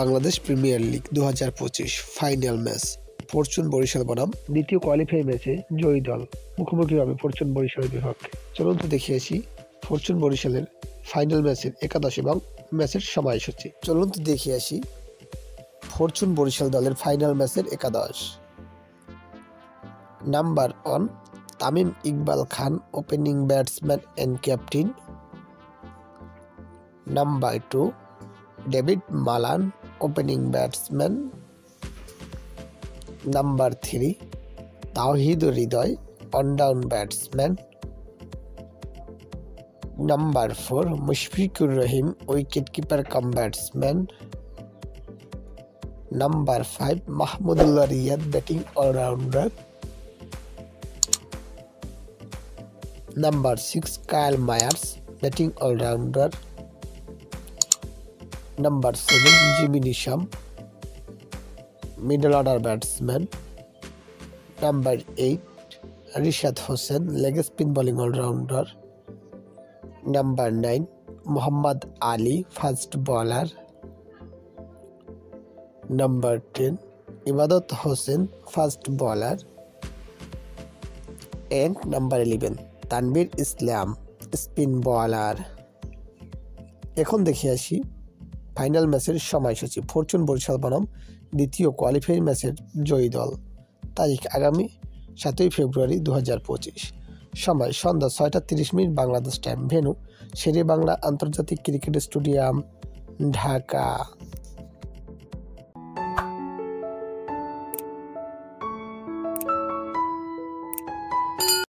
Bangladesh premier league 2025 final match Fortune Barishal বনাম দ্বিতীয় qualify ম্যাচে জয়ী দল মুখোমুখি হবে ফরচুন বরিশালের বিপক্ষে। চলুন তো দেখে আসি ফরচুন বরিশালের ফাইনাল ম্যাচের একাদশ এবং ম্যাচের সময়সূচি। চলুন তো দেখে আসি ফরচুন বরিশাল দলের ফাইনাল ম্যাচের একাদশ। Number 1 Tamim Iqbal Khan, opening batsman and captain. Number 2 David Malan, opening batsman. Number 3 Towhid Hridoy, on down batsman. Number 4 Mushfiqur Rahim, wicket keeper cum batsman. Number 5 Mahmudullah Riyad, batting allrounder. Number 6 Kyle Mayers, batting allrounder. Number 7 Jimmy Neesham, middle order batsman. Number 8 Rishad Hossain, leg spin bowling allrounder. Number 9 Mohammad Ali, fast bowler. Number 10 Ebadot Hossain, fast bowler. And number 11 Tanvir Islam, spin bowler. এখন দেখে আসি final ম্যাচের সময়সূচি। Fortune Barishal বনাম দ্বিতীয় qualify ম্যাচের জয়ী দল। তারিখ আগামী 7 ফেব্রুয়ারি 2025। সময় সন্ধ্যা 6টা 30 বাংলাদেশ টাইম। ভেন্যু শেরে বাংলা আন্তর্জাতিক ক্রিকেট স্টেডিয়াম, ঢাকা।